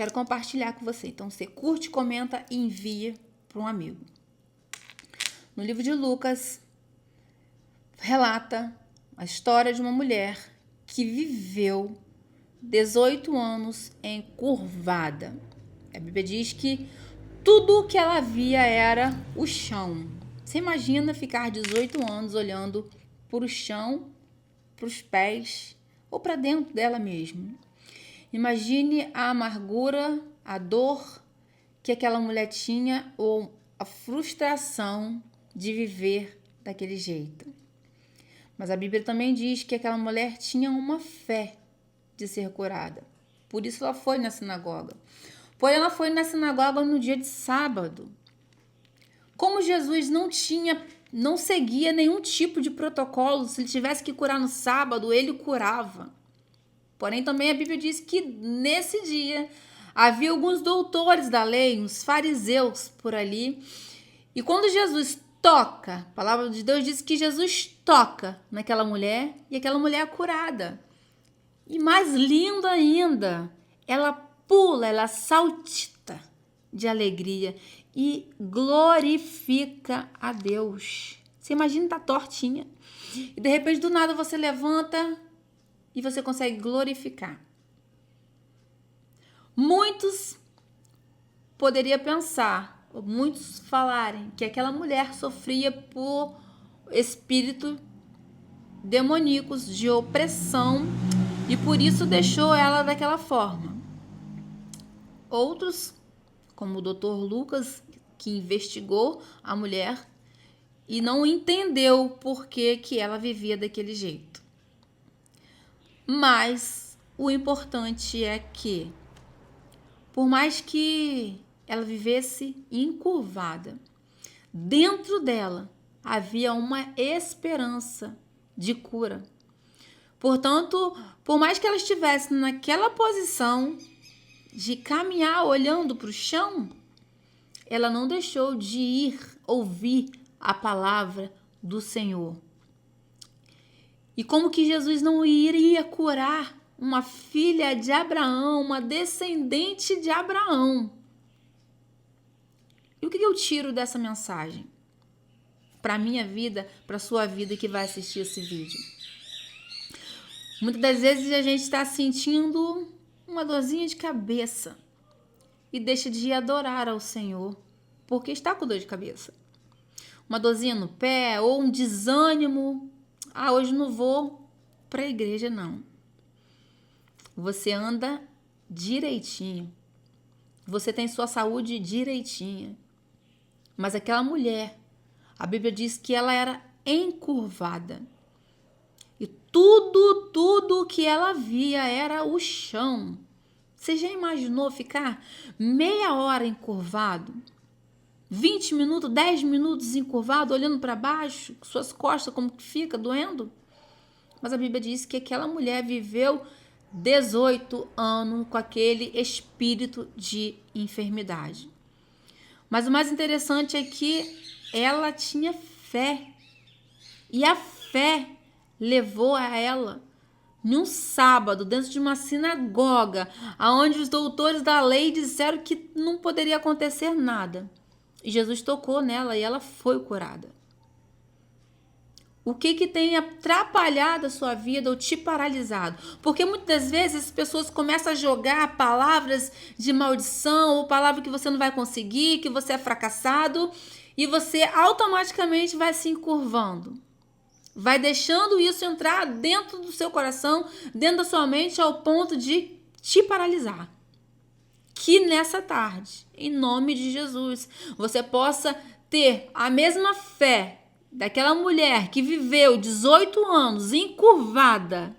quero compartilhar com você. Então, você curte, comenta e envia para um amigo. No livro de Lucas, relata a história de uma mulher que viveu 18 anos encurvada. A Bíblia diz que tudo que ela via era o chão. Você imagina ficar 18 anos olhando para o chão, para os pés ou para dentro dela mesma. Imagine a amargura, a dor que aquela mulher tinha ou a frustração de viver daquele jeito. Mas a Bíblia também diz que aquela mulher tinha uma fé de ser curada. Por isso ela foi na sinagoga. Porém, ela foi na sinagoga no dia de sábado. Como Jesus não seguia nenhum tipo de protocolo, se ele tivesse que curar no sábado, ele curava. Porém, também a Bíblia diz que nesse dia havia alguns doutores da lei, uns fariseus por ali. E quando Jesus toca, a palavra de Deus diz que Jesus toca naquela mulher e aquela mulher é curada. E mais lindo ainda, ela pula, ela saltita de alegria e glorifica a Deus. Você imagina estar tortinha e de repente do nada você levanta e você consegue glorificar. Muitos poderiam pensar, ou muitos falarem que aquela mulher sofria por espíritos demoníacos de opressão e por isso deixou ela daquela forma. Outros, como o Dr. Lucas, que investigou a mulher e não entendeu por que ela vivia daquele jeito. Mas o importante é que, por mais que ela vivesse encurvada, dentro dela havia uma esperança de cura. Portanto, por mais que ela estivesse naquela posição de caminhar olhando para o chão, ela não deixou de ir ouvir a palavra do Senhor. E como que Jesus não iria curar uma filha de Abraão, uma descendente de Abraão? E o que eu tiro dessa mensagem? Para a minha vida, para a sua vida que vai assistir esse vídeo. Muitas das vezes a gente está sentindo uma dorzinha de cabeça e deixa de adorar ao Senhor porque está com dor de cabeça. Uma dorzinha no pé ou um desânimo. Hoje não vou para a igreja, não. Você anda direitinho. Você tem sua saúde direitinha. Mas aquela mulher, a Bíblia diz que ela era encurvada. E tudo que ela via era o chão. Você já imaginou ficar meia hora encurvado? 20 minutos, 10 minutos encurvado, olhando para baixo, suas costas como que fica, doendo? Mas a Bíblia diz que aquela mulher viveu 18 anos com aquele espírito de enfermidade. Mas o mais interessante é que ela tinha fé. E a fé levou a ela num sábado, dentro de uma sinagoga, onde os doutores da lei disseram que não poderia acontecer nada. E Jesus tocou nela e ela foi curada. O que tem atrapalhado a sua vida ou te paralisado? Porque muitas vezes as pessoas começam a jogar palavras de maldição ou palavras que você não vai conseguir, que você é fracassado, e você automaticamente vai se encurvando. Vai deixando isso entrar dentro do seu coração, dentro da sua mente, ao ponto de te paralisar. Que nessa tarde, em nome de Jesus, você possa ter a mesma fé daquela mulher que viveu 18 anos encurvada.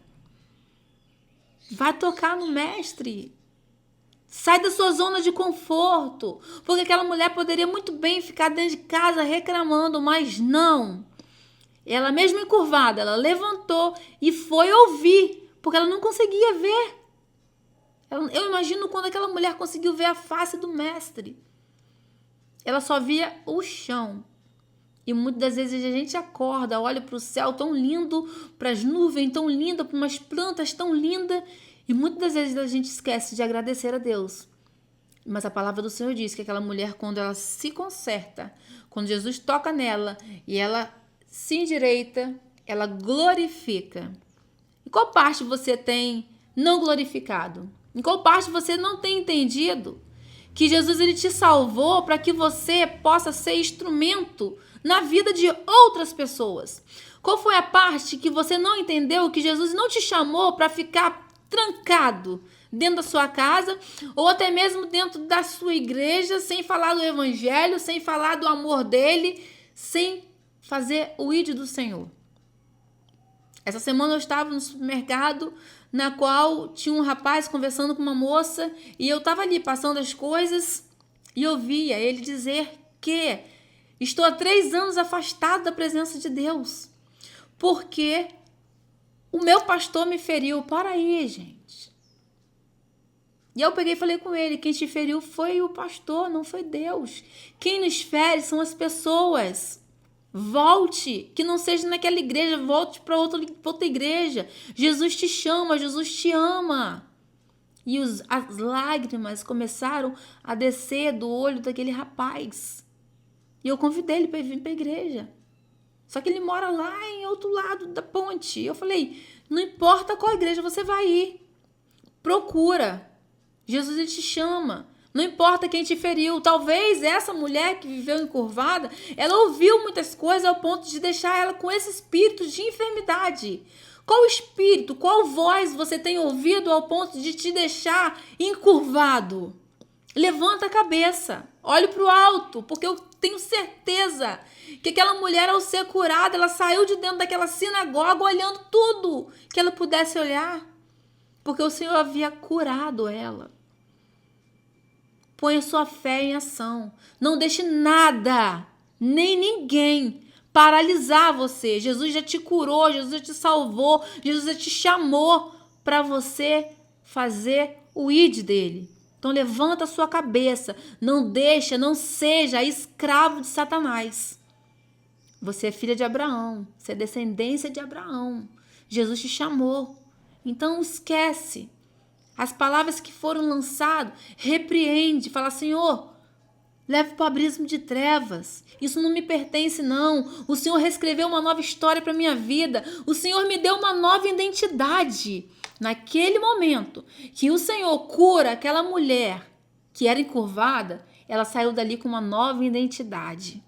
Vai tocar no mestre. Sai da sua zona de conforto. Porque aquela mulher poderia muito bem ficar dentro de casa reclamando, mas não. Ela mesmo encurvada, ela levantou e foi ouvir, porque ela não conseguia ver. Eu imagino quando aquela mulher conseguiu ver a face do mestre. Ela só via o chão. E muitas das vezes a gente acorda, olha para o céu tão lindo, para as nuvens tão lindas, para umas plantas tão lindas. E muitas das vezes a gente esquece de agradecer a Deus Mas a palavra do Senhor diz que aquela mulher, quando ela se conserta, quando Jesus toca nela e ela se endireita, ela glorifica. Em qual parte você tem não glorificado? Em qual parte você não tem entendido que Jesus ele te salvou para que você possa ser instrumento na vida de outras pessoas? Qual foi a parte que você não entendeu que Jesus não te chamou para ficar trancado dentro da sua casa ou até mesmo dentro da sua igreja, sem falar do evangelho, sem falar do amor dele, sem fazer o ID do Senhor? Essa semana eu estava no supermercado, na qual tinha um rapaz conversando com uma moça e eu estava ali passando as coisas e eu via ele dizer que estou há 3 anos afastado da presença de Deus porque o meu pastor me feriu. Para aí, gente. E eu peguei e falei com ele, quem te feriu foi o pastor, não foi Deus. Quem nos fere são as pessoas. Volte, que não seja naquela igreja, volte para outra igreja. Jesus te chama, Jesus te ama. E as lágrimas começaram a descer do olho daquele rapaz. E eu convidei ele para vir para a igreja. Só que ele mora lá em outro lado da ponte. Eu falei, não importa qual igreja você vai ir. Procura. Jesus ele te chama. Não importa quem te feriu. Talvez essa mulher que viveu encurvada, ela ouviu muitas coisas ao ponto de deixar ela com esse espírito de enfermidade. Qual espírito, qual voz você tem ouvido ao ponto de te deixar encurvado? Levanta a cabeça, olhe para o alto, porque eu tenho certeza que aquela mulher, ao ser curada, ela saiu de dentro daquela sinagoga olhando tudo que ela pudesse olhar, porque o Senhor havia curado ela. Ponha sua fé em ação. Não deixe nada, nem ninguém paralisar você. Jesus já te curou, Jesus já te salvou, Jesus já te chamou para você fazer o ID dele. Então levanta a sua cabeça, não seja escravo de Satanás. Você é filha de Abraão, você é descendência de Abraão. Jesus te chamou. Então esquece. As palavras que foram lançadas, repreende, fala, Senhor, leve para o abismo de trevas. Isso não me pertence, não. O Senhor reescreveu uma nova história para a minha vida. O Senhor me deu uma nova identidade. Naquele momento que o Senhor cura aquela mulher que era encurvada, ela saiu dali com uma nova identidade.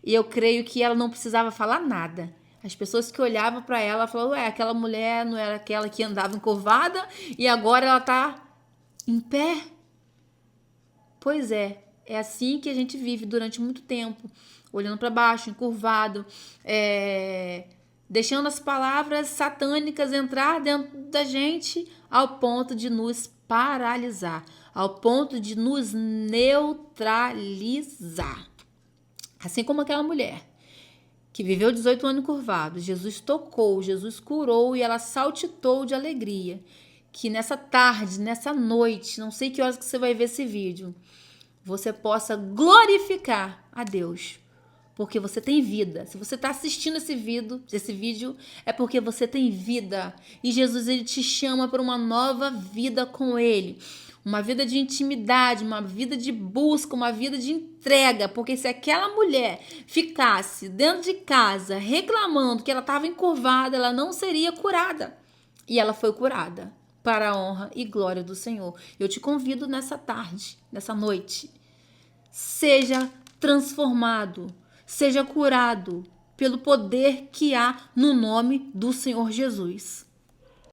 E eu creio que ela não precisava falar nada. As pessoas que olhavam para ela falavam, ué, aquela mulher não era aquela que andava encurvada e agora ela está em pé? Pois é assim que a gente vive durante muito tempo, olhando para baixo, encurvado, deixando as palavras satânicas entrar dentro da gente ao ponto de nos paralisar, ao ponto de nos neutralizar. Assim como aquela mulher que viveu 18 anos curvado, Jesus tocou, Jesus curou e ela saltitou de alegria. Que nessa tarde, nessa noite, não sei que horas que você vai ver esse vídeo, você possa glorificar a Deus, porque você tem vida. Se você está assistindo esse vídeo, é porque você tem vida. E Jesus ele te chama para uma nova vida com Ele. Uma vida de intimidade, uma vida de busca, uma vida de entrega. Porque se aquela mulher ficasse dentro de casa reclamando que ela estava encurvada, ela não seria curada. E ela foi curada para a honra e glória do Senhor. Eu te convido nessa tarde, nessa noite. Seja transformado, seja curado pelo poder que há no nome do Senhor Jesus.